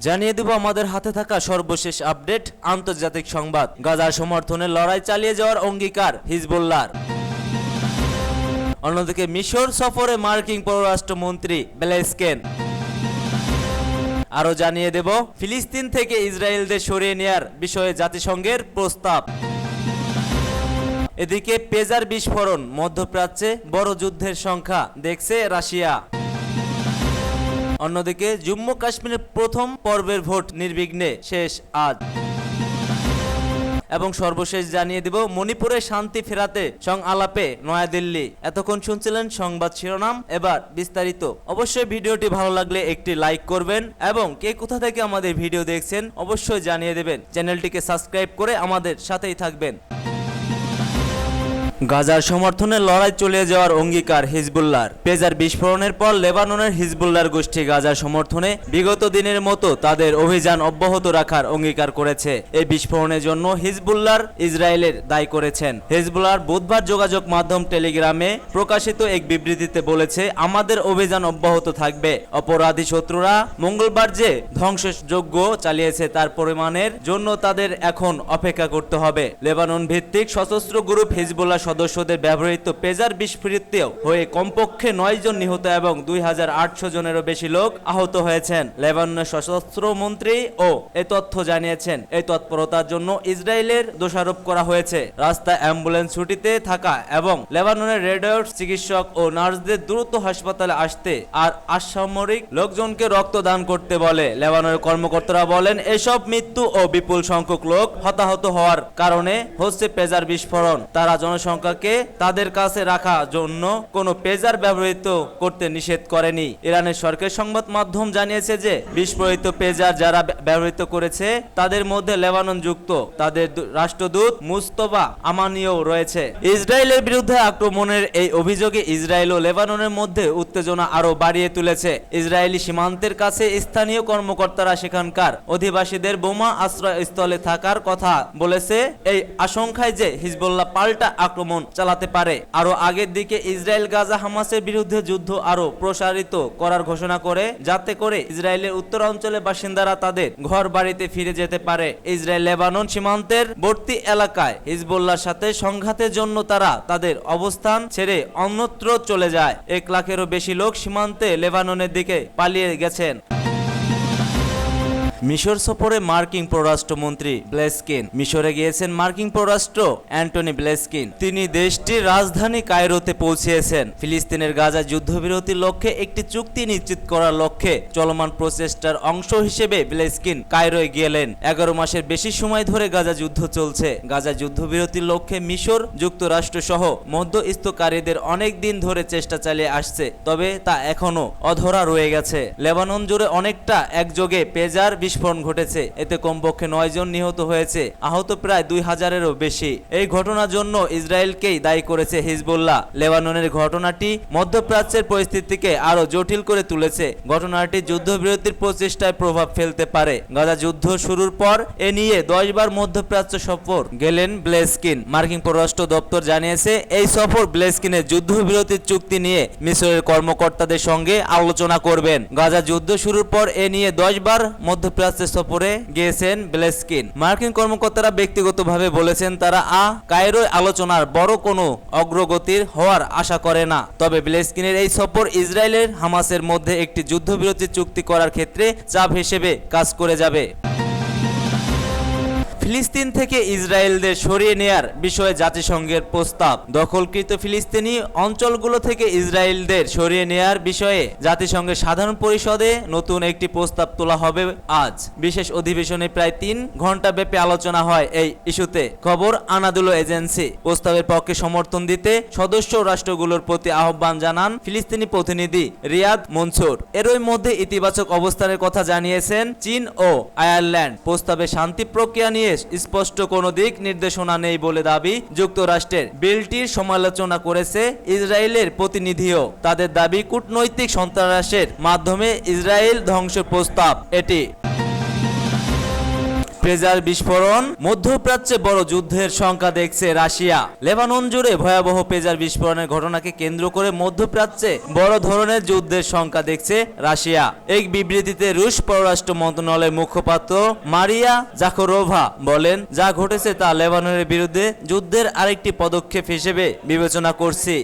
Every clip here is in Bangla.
জানিয়ে দেব আমাদের হাতে থাকা সর্বশেষ আপডেট আন্তর্জাতিক সংবাদ। গাজার সমর্থনে লড়াই চালিয়ে যাওয়ার অঙ্গীকার হিজবুল্লাহর। অন্যদিকে মিশর সফরে মার্কিন পররাষ্ট্রমন্ত্রী ব্লেসকেন। আরও জানিয়ে দেব ফিলিস্তিন থেকে ইসরায়েলদের সরিয়ে নেয়ার বিষয়ে জাতিসংঘের প্রস্তাব। এদিকে পেজার বিস্ফোরণ, মধ্যপ্রাচ্যে বড় যুদ্ধের সংখ্যা দেখছে রাশিয়া। অন্যদিকে জম্মু কাশ্মীরের প্রথম পর্বের ভোট নির্বিঘ্নে শেষ আজ। এবং সর্বশেষ জানিয়ে দিব মণিপুরে শান্তি ফেরাতে সংলাপে নয়াদিল্লি। এতক্ষণ শুনছিলেন সংবাদ শিরোনাম, এবার বিস্তারিত। অবশ্যই ভিডিওটি ভালো লাগলে একটি লাইক করবেন এবং কে কোথা থেকে আমাদের ভিডিও দেখছেন অবশ্যই জানিয়ে দেবেন। চ্যানেলটিকে সাবস্ক্রাইব করে আমাদের সাথেই থাকবেন। গাজার সমর্থনে লড়াই চলে যাওয়ার অঙ্গীকার হিজবুল্লাহর। পেজার বিস্ফোরণের পর লেবাননের হিজবুল্লাহর গোষ্ঠী গাজার সমর্থনে বিগত দিনের মতো তাদের অভিযান অব্যাহত রাখার অঙ্গীকার করেছে। এই বিস্ফোরণের জন্য হিজবুল্লাহর ইসরায়েলের দায়ী করেছেন। হিজবুল্লাহর বুধবার যোগাযোগ মাধ্যম টেলিগ্রামে প্রকাশিত এক বিবৃতিতে বলেছে, আমাদের অভিযান অব্যাহত থাকবে। অপরাধী শত্রুরা মঙ্গলবার যে ধ্বংসযজ্ঞ চালিয়েছে তার পরিমাণের জন্য তাদের এখন অপেক্ষা করতে হবে। লেবানন ভিত্তিক সশস্ত্র গ্রুপ হিজবুল্লাহ সদস্যদের ব্যবহৃত পেজার বিস্ফোরিত হয়ে কমপক্ষে 9 জন নিহত এবং 2800 জনেরও বেশি লোক আহত হয়েছেন। লেবাননের সশস্ত্র মন্ত্রী ও এই তথ্য জানিয়েছেন। এই তৎপরতার জন্য ইসরায়েলের দোষারোপ করা হয়েছে। রাস্তায় অ্যাম্বুলেন্স ছুটিতে থাকা এবং লেবাননের রেডক্রস চিকিৎসক ও নার্সদের দ্রুত হাসপাতালে আসতে আর অসামরিক লোকজনকে রক্তদান করতে বলে। লেবাননের কর্মকর্তারা বলেন, এসব মৃত্যু ও বিপুল সংখ্যক লোক হতাহত হওয়ার কারণে হচ্ছে পেজার বিস্ফোরণ। তারা জনসংখ্যাকে তাদের কাছে রাখার জন্য কোনো পেজার ব্যবহৃত করতে নিষেধ করেনি। ইরানের সরকারি সংবাদ মাধ্যম জানিয়েছে যে বিস্ফোরিত পেজার যারা ব্যবহৃত করেছে তাদের মধ্যে লেবানন যুক্ত তাদের রাষ্ট্রদূত মুস্তফা আমানিও রয়েছে। ইসরায়েলের বিরুদ্ধে আক্রমণের এই অভিযোগে ইসরায়েল ও লেবাননের মধ্যে উত্তেজনা আরো বাড়িয়ে তুলেছে। ইসরায়েলি সীমান্তের কাছে স্থানীয় কর্মকর্তারা সেখানকার অধিবাসীদের বোমা আশ্রয়স্থলে থাকার কথা বলেছে, এই আশঙ্কায় যে হিজবুল্লাহ পাল্টা আক্রমণ চালাতে পারে। আরো আগের দিকে ইসরায়েল গাজা হামাসের বিরুদ্ধে যুদ্ধ আরো প্রসারিত করার ঘোষণা করে, যাতে করে ইসরায়েলের উত্তরাঞ্চলের বাসিন্দারা তাদের ঘর বাড়িতে ফিরে যেতে পারে। ইসরায়েল লেবানন সীমান্তের বর্তী এলাকায় হিজবুল্লাহর সাথে সংঘাতের জন্য তারা তাদের অবস্থান ছেড়ে অন্যত্র চলে যায়। 1 লাখেরও বেশি লোক সীমান্তে লেবাননের দিকে পালিয়ে গেছেন। মিশর সফরে মার্কিন পররাষ্ট্রমন্ত্রী ব্লেসকেন। মিশরে গিয়েছেন মার্কিন পররাষ্ট্র অ্যান্টনি ব্লেসকেন। তিনি দেশটির রাজধানী কায়রোতে পৌঁছেছেন। ফিলিস্তিনের গাজা যুদ্ধবিরতির লক্ষ্যে একটি চুক্তি নিশ্চিত করার লক্ষ্যে চলমান প্রচেষ্টার অংশ হিসেবে ব্লেসকেন কায়রোয় গেলেন। 11 মাসের বেশি সময় ধরে গাজা যুদ্ধ চলছে। গাজা যুদ্ধবিরতির লক্ষ্যে মিশর, যুক্তরাষ্ট্র সহ মধ্যস্থকারীদের অনেক দিন ধরে চেষ্টা চালিয়ে আসছে, তবে তা এখনো অধরা রয়ে গেছে। লেবানন জুড়ে অনেকটা একযোগে পেজার বিস্ফোরণ ঘটেছে। এতে কমপক্ষে 9 জন নিহত হয়েছে, আহত প্রায় 2000-এরও বেশি। এই ঘটনার জন্য ইসরায়েলকেই দায়ী করেছে হিজবুল্লাহ। লেবাননের ঘটনাটি মধ্যপ্রাচ্যের পরিস্থিতিকে আরো জটিল করে তুলেছে। ঘটনাটি যুদ্ধবিরতির প্রচেষ্টায় প্রভাব ফেলতে পারে। গাজা যুদ্ধ শুরুর পর এ নিয়ে 10 বার মধ্যপ্রাচ্য সফর গেলেন ব্লেসকেন। মার্কিন পররাষ্ট্র দপ্তর জানিয়েছে, এই সফর ব্লেসকেনের যুদ্ধবিরতির চুক্তি নিয়ে মিশরের কর্মকর্তাদের সঙ্গে আলোচনা করবেন। গাজা যুদ্ধ শুরুর পর এ নিয়ে 10 বার মধ্যপ্রাচ্য সফরে গিয়েছেন ব্লেসকেন। মার্কিন কর্মকর্তারা ব্যক্তিগতভাবে বলেছেন, তারা কায়রোয় আলোচনার বড় কোনো অগ্রগতির হওয়ার আশা করে না। তবে ব্লেসকেনের এই সফর ইসরায়েলের হামাসের মধ্যে একটি যুদ্ধবিরতি চুক্তি করার ক্ষেত্রে চাপ হিসেবে কাজ করে যাবে। ফিলিস্তিন থেকে ইসরায়েলদের সরিয়ে নেয়ার বিষয়ে জাতিসংঘের প্রস্তাব। দখলকৃত ফিলিস্তিনি অঞ্চলগুলো থেকে ইসরায়েলদের সরিয়ে নেয়ার বিষয়ে জাতিসংঘের সাধারণ পরিষদে নতুন একটি প্রস্তাব তোলা হবে আজ। বিশেষ অধিবেশনে প্রায় 3 ঘন্টা ব্যাপী আলোচনা হয় এই ইস্যুতে। খবর আনাদুলো এজেন্সি। প্রস্তাবের পক্ষে সমর্থন দিতে সদস্য রাষ্ট্রগুলোর প্রতি আহ্বান জানান ফিলিস্তিনি প্রতিনিধি রিয়াদ মনসুর। এরই মধ্যে ইতিবাচক অবস্থানের কথা জানিয়েছেন চীন ও আয়ারল্যান্ড। প্রস্তাবে শান্তি প্রক্রিয়া নিয়ে স্পষ্ট কোনো দিক নির্দেশনা নেই বলে দাবি যুক্তরাষ্ট্রের। বিলটির সমালোচনা করেছে ইসরায়েলের প্রতিনিধিও। তাদের দাবি, কূটনৈতিক সন্ত্রাসের মাধ্যমে ইসরায়েল ধ্বংসের প্রস্তাব এটি। পেজার বিস্ফোরণ, মধ্যপ্রাচ্যে বড় যুদ্ধের শঙ্কা দেখছে রাশিয়া। লেবানন জুড়ে ভয়াবহ পেজার বিস্ফোরণের ঘটনাকে কেন্দ্র করে মধ্যপ্রাচ্যে বড় ধরনের যুদ্ধের শঙ্কা দেখছে রাশিয়া। এক বিবৃতিতে রুশ পররাষ্ট্র মন্ত্রণালয়ের মুখপাত্র মারিয়া জাখরোভা বলেন, যা ঘটেছে তা লেবাননের বিরুদ্ধে যুদ্ধের আরেকটি পদক্ষেপ হিসেবে বিবেচনা করছি।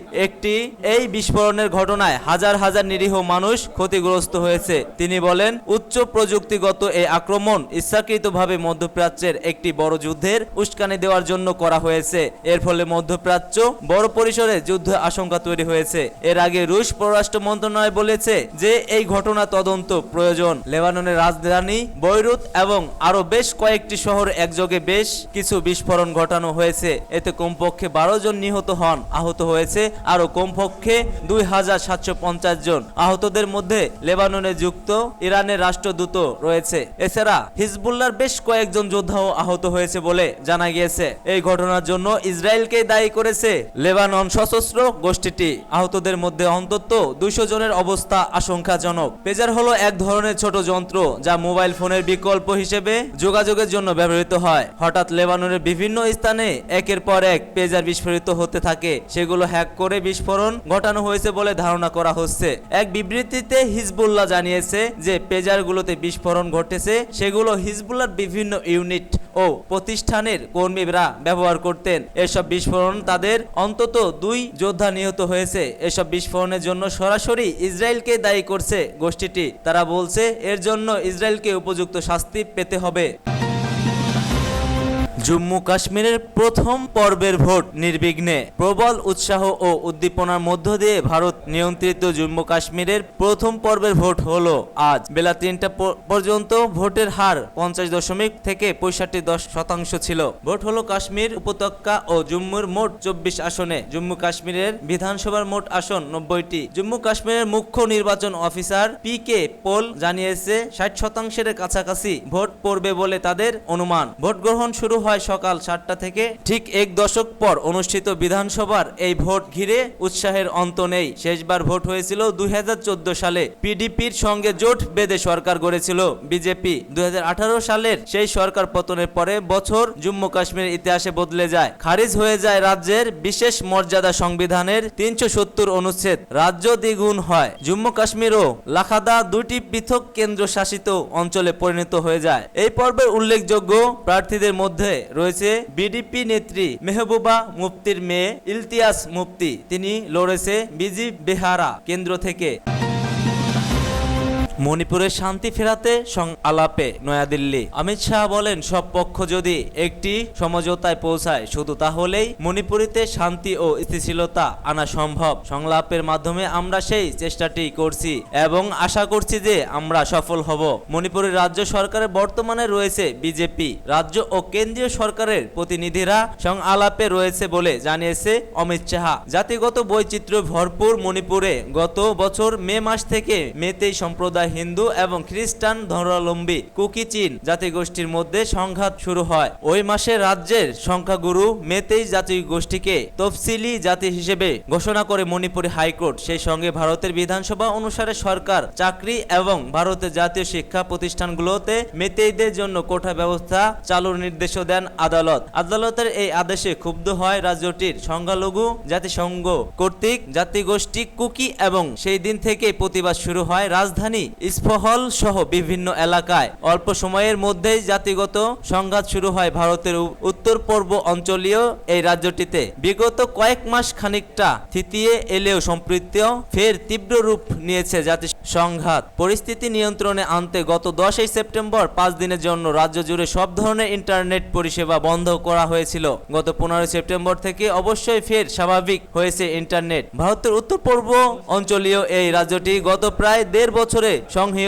এই বিস্ফোরণের ঘটনায় হাজার হাজার নিরীহ মানুষ ক্ষতিগ্রস্ত হয়েছে। তিনি বলেন, উচ্চ প্রযুক্তিগত এই আক্রমণ ইচ্ছাকৃতভাবে মধ্যপ্রাচ্যের একটি বড় যুদ্ধের উস্কানি দেওয়ার জন্য করা হয়েছে। এর ফলে মধ্যপ্রাচ্য বড় পরিসরে যুদ্ধ আশঙ্কা তৈরি হয়েছে। এর আগে রুশ পররাষ্ট্র মন্ত্রণালয় বলেছে যে এই ঘটনা তদন্ত প্রয়োজন। লেবাননের রাজধানী বৈরুত এবং আরো বেশ কয়েকটি শহর একযোগে বেশ কিছু বিস্ফোরণ ঘটানো হয়েছে। এতে কমপক্ষে 12 জন নিহত হন। আহত হয়েছে আরো কমপক্ষে 2750 জন। আহতদের মধ্যে লেবাননে যুক্ত ইরানের রাষ্ট্রদূত রয়েছে। এছাড়া হিজবুল্লাহর বেশ কয়েকজন যোদ্ধাও আহত হয়েছে বলে জানা গিয়েছে। এই ঘটনার জন্য ইসরায়েলকে দায়ী করেছে লেবানন সশস্ত্র গোষ্ঠীটি। আহতদের মধ্যে অন্তত 200 জনের অবস্থা আশঙ্কাজনক। পেজার হলো এক ধরনের ছোট যন্ত্র যা মোবাইল ফোনের বিকল্প হিসেবে যোগাযোগের জন্য ব্যবহৃত হয়। হঠাৎ লেবাননের বিভিন্ন স্থানে একের পর এক পেজার বিস্ফোরিত হতে থাকে। সেগুলো হ্যাক করে বিস্ফোরণ ঘটানো হয়েছে বলে ধারণা করা হচ্ছে। এক বিবৃতিতে হিজবুল্লাহ জানিয়েছে যে পেজারগুলোতে বিস্ফোরণ ঘটেছে সেগুলো হিজবুল্লাহর বিভিন্ন ইউনিট ও প্রতিষ্ঠানের কর্মীরা ব্যবহার করতেন। এসব বিস্ফোরণ তাদের অন্তত 2 যোদ্ধা নিহত হয়েছে। এসব বিস্ফোরণের জন্য সরাসরি ইসরায়েলকে দায়ী করছে গোষ্ঠীটি। তারা বলছে এর জন্য ইসরায়েলকে উপযুক্ত শাস্তি পেতে হবে। জম্মু কাশ্মীরের প্রথম পর্বের ভোট নির্বিঘ্নে। প্রবল উৎসাহ ও উদ্দীপনার মধ্য দিয়ে ভারত নিয়ন্ত্রিত জম্মু কাশ্মীরের প্রথম পর্বের ভোট হলো আজ। বেলা 3টা পর্যন্ত ভোটের হার 50 থেকে 65% ছিল। ভোট হলো কাশ্মীর উপত্যকা ও জম্মুর মোট 24 আসনে। জম্মু কাশ্মীরের বিধানসভার মোট আসন 90টি। জম্মু কাশ্মীরের মুখ্য নির্বাচন অফিসার পি.কে. পোল জানিয়েছে 60% কাছাকাছি ভোট পড়বে বলে তাদের অনুমান। ভোট গ্রহণ শুরু হয় সকাল 7টা থেকে। ঠিক 1 দশক পর অনুষ্ঠিত বিধানসভার এই ভোট ঘিরে উৎসাহের অন্ত নেই। শেষবার ভোট হয়েছিল 2014 সালে। পিডিপির সঙ্গে জোট বেঁধে সরকার গড়েছিল বিজেপি। 2018 সালের সেই সরকার পতনের পরে বছর জম্মু কাশ্মীরের ইতিহাসে বদলে যায়। খারিজ হয়ে যায় রাজ্যের বিশেষ মর্যাদা সংবিধানের 370 অনুচ্ছেদ। রাজ্য দ্বিগুণ হয়। জম্মু কাশ্মীর ও লাখাদা 2টি পৃথক কেন্দ্রশাসিত অঞ্চলে পরিণত হয়ে যায়। এই পর্বের উল্লেখযোগ্য প্রার্থীদের মধ্যে রয়েছে বিডিপি নেত্রী মেহবুবা মুফতির মেয়ে ইলতিয়াস মুফতি। তিনি লড়েছে বিজিবিহারা কেন্দ্র থেকে। মণিপুরে শান্তি ফেরাতে আলাপে নয়াদিল্লি। অমিত শাহ বলেন, সব পক্ষ যদি একটি সমঝোতায় পৌঁছায় শুধু তাহলেই মণিপুরীতে শান্তি ও স্থিতিশীলতা আনা সম্ভব। সংলাপের মাধ্যমে আমরা সেই চেষ্টাটি করছি এবং আশা করছি যে আমরা সফল হব। মণিপুরের রাজ্য সরকারের বর্তমানে রয়েছে বিজেপি। রাজ্য ও কেন্দ্রীয় সরকারের প্রতিনিধিরা আলাপে রয়েছে বলে জানিয়েছে অমিত শাহ। জাতিগত বৈচিত্র্য ভরপুর মণিপুরে গত বছর মে মাস থেকে মেতেই সম্প্রদায়, হিন্দু এবং খ্রিস্টান ধর্মাবলম্বী কুকি চীন জাতিগোষ্ঠীর মধ্যে সংঘাত শুরু হয়। ওই মাসে রাজ্যের সংখ্যাগুরু মেতেই জাতিগোষ্ঠীকে তফসিলি জাতি হিসেবে ঘোষণা করে মণিপুরি হাইকোর্ট। সেই সঙ্গে ভারতের বিধানসভা অনুসারে সরকার চাকরি এবং ভারতের জাতীয় শিক্ষা প্রতিষ্ঠানগুলোতে মেতেইদের জন্য কোটা ব্যবস্থা চালুর নির্দেশও দেন আদালত। আদালতের এই আদেশে ক্ষুব্ধ হয় রাজ্যটির সংখ্যালঘু জাতিসংঘ কর্তৃক জাতিগোষ্ঠী কুকি এবং সেই দিন থেকে প্রতিবাদ শুরু হয় রাজধানী ইস্ফহল সহ বিভিন্ন এলাকায়। অল্প সময়ের মধ্যেই জাতিগত সংঘাত শুরু হয় ভারতের উত্তর পূর্ব অঞ্চলীয় এই রাজ্যটিতে। বিগত কয়েক মাস খানিকটা থিতিয়ে এলেও সম্প্রতি ফের তীব্র রূপ নিয়েছে জাতি সংঘাত। পরিস্থিতি নিয়ন্ত্রণে আনতে গত 10 সেপ্টেম্বর 5 দিনের জন্য রাজ্য জুড়ে সব ধরনের ইন্টারনেট পরিষেবা বন্ধ করা হয়েছিল। গত 15 সেপ্টেম্বর থেকে অবশ্যই ফের স্বাভাবিক হয়েছে ইন্টারনেট। ভারতের উত্তর পূর্ব অঞ্চলীয় এই রাজ্যটি গত প্রায় 1.5 বছরে সংঘাতে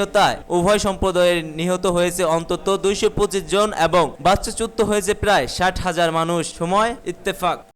উভয় সম্প্রদায়ের নিহত হয়েছে অন্তত 225 জন এবং বাস্তুচ্যুত হয়েছে প্রায় 60,000 মানুষ। সময় ইত্তেফাক।